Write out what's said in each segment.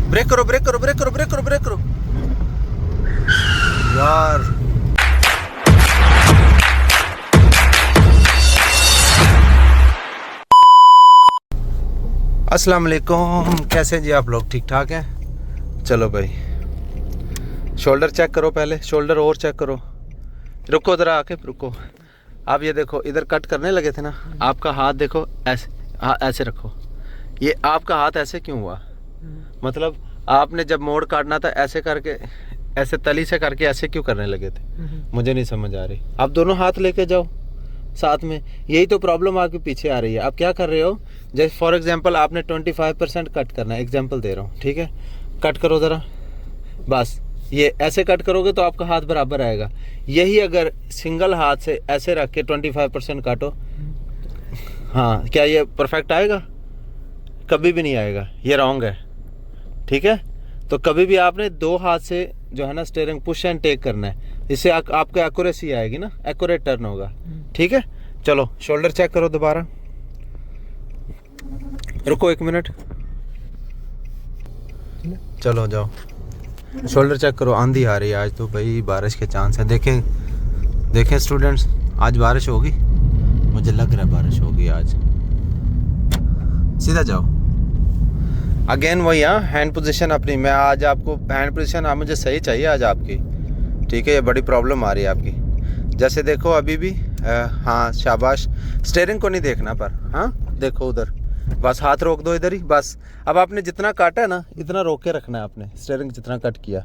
Break करो break करो break करो ब्रेक करो ब्रेक करो यार। अस्सलाम वालेकुम, कैसे हैं जी आप लोग? ठीक ठाक हैं? चलो भाई, शोल्डर चेक करो पहले, शोल्डर और चेक करो। रुको ज़रा, आके रुको। आप ये देखो, इधर कट करने लगे थे ना, आपका हाथ देखो ऐसे, ऐसे रखो। ये आपका हाथ ऐसे क्यों हुआ? मतलब आपने जब मोड़ काटना था ऐसे करके, ऐसे तली से करके ऐसे क्यों करने लगे थे? मुझे नहीं समझ आ रही। आप दोनों हाथ लेके जाओ साथ में, यही तो प्रॉब्लम आपके पीछे आ रही है। आप क्या कर रहे हो, जैसे फॉर एग्जांपल आपने 25% कट करना है, एग्जांपल दे रहा हूँ, ठीक है? कट करो ज़रा, बस ये ऐसे कट करोगे तो आपका हाथ बराबर आएगा। यही अगर सिंगल हाथ से ऐसे रख के 25% काटो, हाँ, क्या ये परफेक्ट आएगा? कभी भी नहीं आएगा, ये रॉन्ग है, ठीक है? तो कभी भी आपने दो हाथ से जो है ना स्टीयरिंग पुश एंड टेक करना है, इससे आपको एक्यूरेसी आएगी ना, एक्यूरेट टर्न होगा, ठीक है? चलो शोल्डर चेक करो दोबारा, रुको 1 मिनट, चलो जाओ शोल्डर चेक करो। आंधी आ रही है आज तो भाई, बारिश के चांस है। देखें देखें स्टूडेंट्स, आज बारिश होगी, मुझे लग रहा है बारिश होगी आज। सीधा जाओ, अगेन वही, हाँ, हैंड पोजीशन अपनी। मैं आज आपको हैंड पोजीशन मुझे सही चाहिए आज आपकी, ठीक है? ये बड़ी प्रॉब्लम आ रही है आपकी। जैसे देखो अभी भी, हाँ शाबाश। स्टीयरिंग को नहीं देखना पर, हाँ देखो उधर, बस हाथ रोक दो इधर ही, बस। अब आपने जितना काटा है ना, इतना रोक के रखना है आपने, स्टीयरिंग जितना कट किया।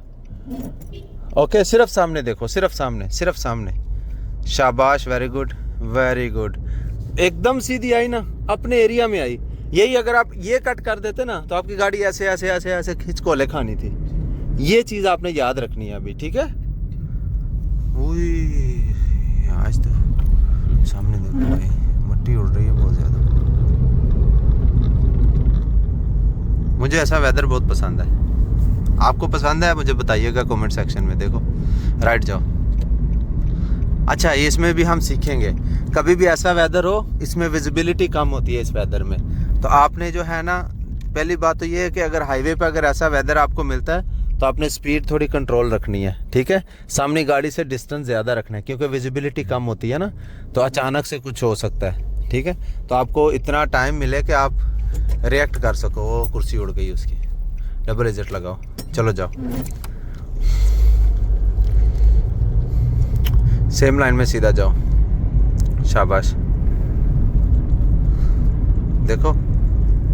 ओके, सिर्फ सामने देखो, सिर्फ सामने, सिर्फ सामने। शाबाश, वेरी गुड वेरी गुड। एकदम सीधी आई ना, अपने एरिया में आई। यही अगर आप ये कट कर देते ना, तो आपकी गाड़ी ऐसे ऐसे ऐसे ऐसे खिंचकोले खानी थी। ये चीज़ आपने याद रखनी है अभी, ठीक है? आज तो सामने देखो भाई, मिट्टी उड़ रही है बहुत ज़्यादा। मुझे ऐसा वेदर बहुत पसंद है। आपको पसंद है? मुझे बताइएगा कमेंट सेक्शन में। देखो राइट जाओ। अच्छा, इसमें भी हम सीखेंगे। कभी भी ऐसा वेदर हो, इसमें विजिबिलिटी कम होती है इस वेदर में, तो आपने जो है ना, पहली बात तो ये है कि अगर हाईवे पे अगर ऐसा वेदर आपको मिलता है तो आपने स्पीड थोड़ी कंट्रोल रखनी है, ठीक है? सामने गाड़ी से डिस्टेंस ज़्यादा रखना है, क्योंकि विजिबिलिटी कम होती है ना, तो अचानक से कुछ हो सकता है, ठीक है? तो आपको इतना टाइम मिले कि आप रिएक्ट कर सको। वो कुर्सी उड़ गई उसकी, डबल एजेट लगाओ। चलो जाओ, सेम लाइन में सीधा जाओ। शाबाश। देखो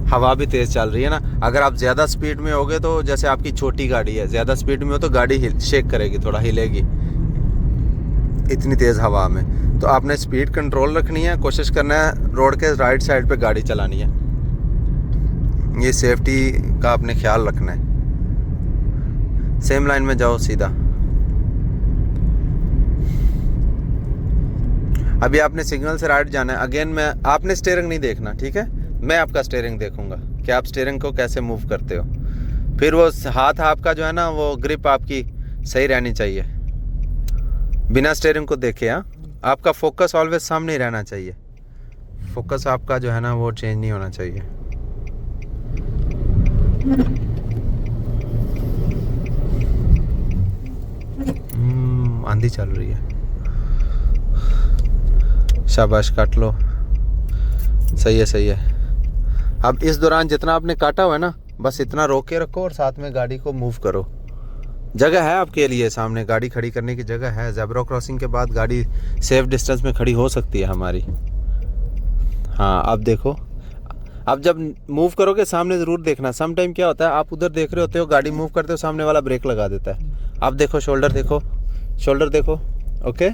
हवा भी तेज़ चल रही है ना। अगर आप ज़्यादा स्पीड में होगे तो, जैसे आपकी छोटी गाड़ी है, ज़्यादा स्पीड में हो तो गाड़ी शेक करेगी, थोड़ा हिलेगी इतनी तेज़ हवा में। तो आपने स्पीड कंट्रोल रखनी है, कोशिश करना है रोड के राइट साइड पे गाड़ी चलानी है। ये सेफ्टी का आपने ख्याल रखना है। सेम लाइन में जाओ सीधा। अभी आपने सिग्नल से राइट जाना है। अगेन मैं, आपने स्टीयरिंग नहीं देखना, ठीक है? मैं आपका स्टीयरिंग देखूंगा कि आप स्टीयरिंग को कैसे मूव करते हो। फिर वो हाथ आपका जो है ना, वो ग्रिप आपकी सही रहनी चाहिए, बिना स्टीयरिंग को देखे। हाँ, आपका फोकस ऑलवेज सामने ही रहना चाहिए। फोकस आपका जो है ना, वो चेंज नहीं होना चाहिए। आंधी चल रही है। शाबाश, काट लो। सही है सही है। अब इस दौरान जितना आपने काटा हुआ है ना, बस इतना रोक के रखो और साथ में गाड़ी को मूव करो। जगह है आपके लिए, सामने गाड़ी खड़ी करने की जगह है। ज़ेब्रा क्रॉसिंग के बाद गाड़ी सेफ डिस्टेंस में खड़ी हो सकती है हमारी। हाँ, अब देखो, अब जब मूव करोगे सामने ज़रूर देखना। सम टाइम क्या होता है, आप उधर देख रहे होते हो, गाड़ी मूव करते हो, सामने वाला ब्रेक लगा देता है। अब देखो शोल्डर देखो, शोल्डर देखो। ओके,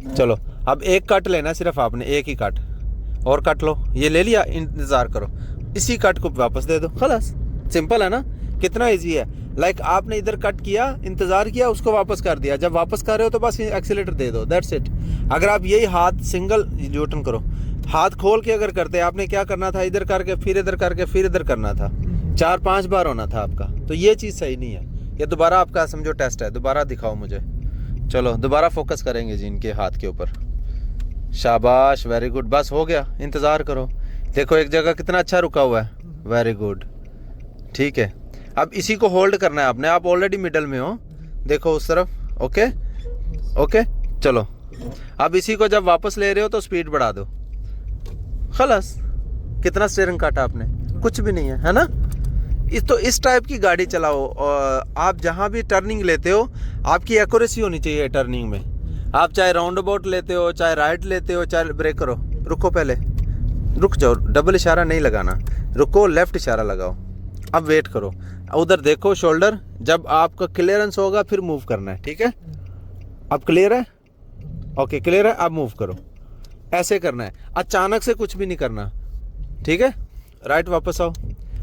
चलो अब एक कट लेना है सिर्फ आपने, एक ही कट और कट लो। ये ले लिया, इंतज़ार करो, इसी कट को वापस दे दो, खलास। सिंपल है ना, कितना इजी है। लाइक आपने इधर कट किया, इंतज़ार किया, उसको वापस कर दिया। जब वापस कर रहे हो तो बस एक्सीलेटर दे दो, दैट्स इट। अगर आप यही हाथ सिंगल यूटर्न करो, हाथ खोल के अगर करते, आपने क्या करना था, इधर करके फिर इधर करके फिर इधर करना था, 4-5 बार होना था आपका। तो ये चीज़ सही नहीं है। ये दोबारा आपका समझो टेस्ट है, दोबारा दिखाओ मुझे। चलो दोबारा फोकस करेंगे जी इनके हाथ के ऊपर। शाबाश, वेरी गुड, बस हो गया, इंतज़ार करो। देखो एक जगह कितना अच्छा रुका हुआ है, वेरी गुड, ठीक है। अब इसी को होल्ड करना है आपने, आप ऑलरेडी मिडल में हो, देखो उस तरफ। ओके ओके चलो। अब इसी को जब वापस ले रहे हो तो स्पीड बढ़ा दो, खलास। कितना स्टीयरिंग काटा आपने? कुछ भी नहीं है ना। इस टाइप की गाड़ी चलाओ। और आप जहाँ भी टर्निंग लेते हो आपकी एक्यूरेसी होनी चाहिए टर्निंग में। आप चाहे राउंड अबाउट लेते हो, चाहे राइट लेते हो, चाहे ब्रेक करो। रुको, पहले रुक जाओ, डबल इशारा नहीं लगाना, रुको, लेफ्ट इशारा लगाओ। अब वेट करो, उधर देखो शोल्डर, जब आपका क्लियरेंस होगा फिर मूव करना है, ठीक है? अब क्लियर है? ओके क्लियर है, अब मूव करो। ऐसे करना है, अचानक से कुछ भी नहीं करना, ठीक है? राइट वापस आओ।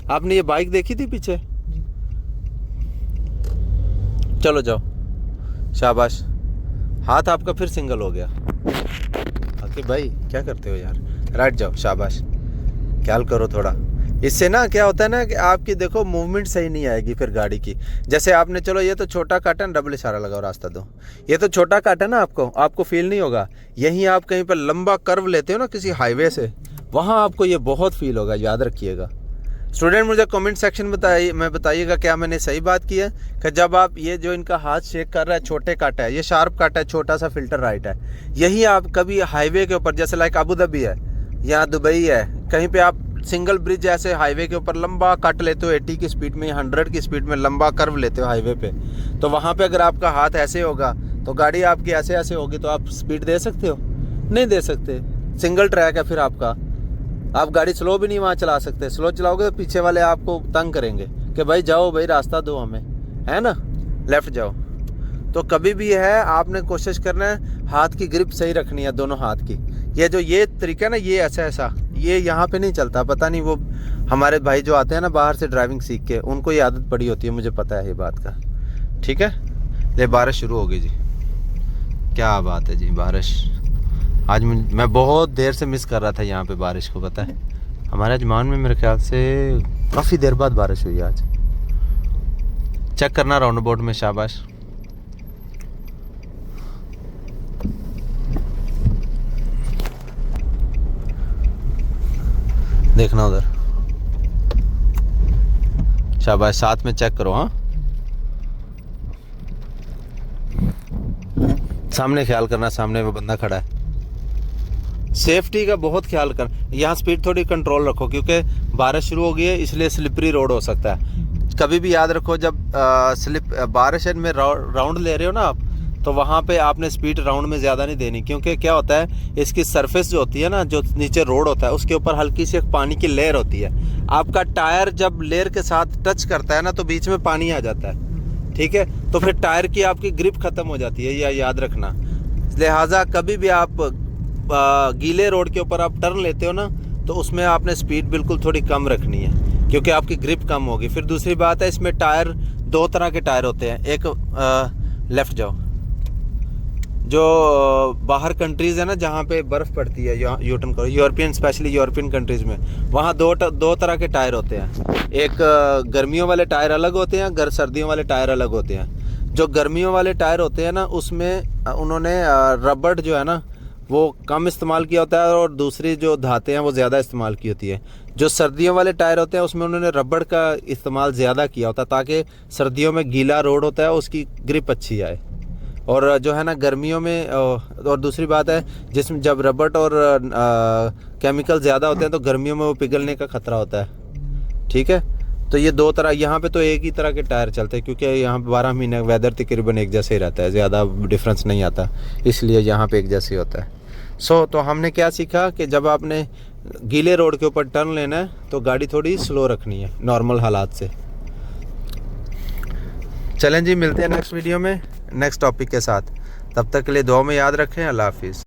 आपने ये बाइक देखी थी पीछे? चलो जाओ, शाबाश। हाथ आपका फिर सिंगल हो गया। आके भाई क्या करते हो यार? राइट जाओ, शाबाश। ख्याल करो थोड़ा। इससे ना क्या होता है ना कि आपकी देखो मूवमेंट सही नहीं आएगी फिर गाड़ी की। जैसे आपने, चलो ये तो छोटा काटा है, डबल इशारा लगाओ, रास्ता दो। ये तो छोटा काटा है ना, आपको फील नहीं होगा। यहीं आप कहीं पर लंबा कर्व लेते हो ना किसी हाईवे से, वहाँ आपको ये बहुत फील होगा, याद रखिएगा। स्टूडेंट मुझे कमेंट सेक्शन में बताइएगा क्या मैंने सही बात की है कि जब आप ये जो इनका हाथ शेक कर रहा है, छोटे काटा है, ये शार्प काटा है, छोटा सा फिल्टर राइट है, यही आप कभी हाईवे के ऊपर, जैसे लाइक अबू धाबी है या दुबई है, कहीं पे आप सिंगल ब्रिज ऐसे हाईवे के ऊपर लंबा कट लेते हो 80 की स्पीड में, 100 की स्पीड में लंबा कर्व लेते हो हाईवे पे, तो वहाँ पे अगर आपका हाथ ऐसे होगा तो गाड़ी आपकी ऐसे ऐसे होगी, तो आप स्पीड दे सकते हो? नहीं दे सकते। सिंगल ट्रैक है फिर आपका, आप गाड़ी स्लो भी नहीं वहाँ चला सकते। स्लो चलाओगे तो पीछे वाले आपको तंग करेंगे कि भाई जाओ भाई, रास्ता दो हमें, है ना, लेफ्ट जाओ। तो कभी भी है आपने कोशिश करना है हाथ की ग्रिप सही रखनी है, दोनों हाथ की। ये तरीका है ना, ये ऐसा ये यहाँ पे नहीं चलता। पता नहीं, वो हमारे भाई जो आते हैं ना बाहर से ड्राइविंग सीख के, उनको ये आदत पड़ी होती है, मुझे पता है ये बात का, ठीक है? ले बारिश शुरू हो गई जी, क्या बात है जी, बारिश। आज मैं बहुत देर से मिस कर रहा था यहाँ पे बारिश को, पता है? हमारे अजमान में मेरे ख्याल से काफ़ी देर बाद बारिश हुई आज। चेक करना राउंड अबाउट में, शाबाश। देखना उधर, शाबाश। साथ में चेक करो, हाँ। सामने ख्याल करना, सामने वो बंदा खड़ा है। सेफ्टी का बहुत ख्याल कर। यहाँ स्पीड थोड़ी कंट्रोल रखो क्योंकि बारिश शुरू हो गई है, इसलिए स्लिपरी रोड हो सकता है। कभी भी याद रखो, जब बारिश में राउंड ले रहे हो ना आप, तो वहाँ पे आपने स्पीड राउंड में ज़्यादा नहीं देनी, क्योंकि क्या होता है, इसकी सरफेस जो होती है ना, जो नीचे रोड होता है, उसके ऊपर हल्की सी एक पानी की लेयर होती है। आपका टायर जब लेयर के साथ टच करता है ना, तो बीच में पानी आ जाता है, ठीक है? तो फिर टायर की आपकी ग्रिप ख़त्म हो जाती है, यह याद रखना। लिहाजा कभी भी आप गीले रोड के ऊपर आप टर्न लेते हो ना, तो उसमें आपने स्पीड बिल्कुल थोड़ी कम रखनी है, क्योंकि आपकी ग्रिप कम होगी। फिर दूसरी बात है, इसमें टायर दो तरह के टायर होते हैं। एक लेफ़्ट जाओ, जो बाहर कंट्रीज़ है ना जहाँ पे बर्फ़ पड़ती है, यू टर्न करो, यूरोपियन, स्पेशली यूरोपियन कंट्रीज़ में, वहाँ दो तरह के टायर होते हैं। एक गर्मियों वाले टायर अलग होते हैं, सर्दियों वाले टायर अलग होते हैं। जो गर्मियों वाले टायर होते हैं ना, उसमें उन्होंने रबड़ जो है ना वो कम इस्तेमाल किया होता है, और दूसरी जो धातें हैं वो ज़्यादा इस्तेमाल की होती है। जो सर्दियों वाले टायर होते हैं उसमें उन्होंने रबड़ का इस्तेमाल ज़्यादा किया होता है, ताकि सर्दियों में गीला रोड होता है उसकी ग्रिप अच्छी आए। और जो है ना गर्मियों में, और दूसरी बात है, जिसमें जब रबड़ और केमिकल ज़्यादा होते हैं तो गर्मियों में वो पिघलने का ख़तरा होता है, ठीक है? तो ये दो तरह, यहाँ पे तो एक ही तरह के टायर चलते हैं, क्योंकि यहाँ 12 महीने वेदर तकरीबन एक जैसे ही रहता है, ज़्यादा डिफरेंस नहीं आता, इसलिए यहाँ पे एक जैसे होता है। तो हमने क्या सीखा कि जब आपने गीले रोड के ऊपर टर्न लेना है तो गाड़ी थोड़ी स्लो रखनी है नॉर्मल हालात से। चलें जी, मिलते हैं नेक्स्ट वीडियो में नेक्स्ट टॉपिक के साथ। तब तक के लिए दुआ में याद रखें। अल्लाह हाफिज़।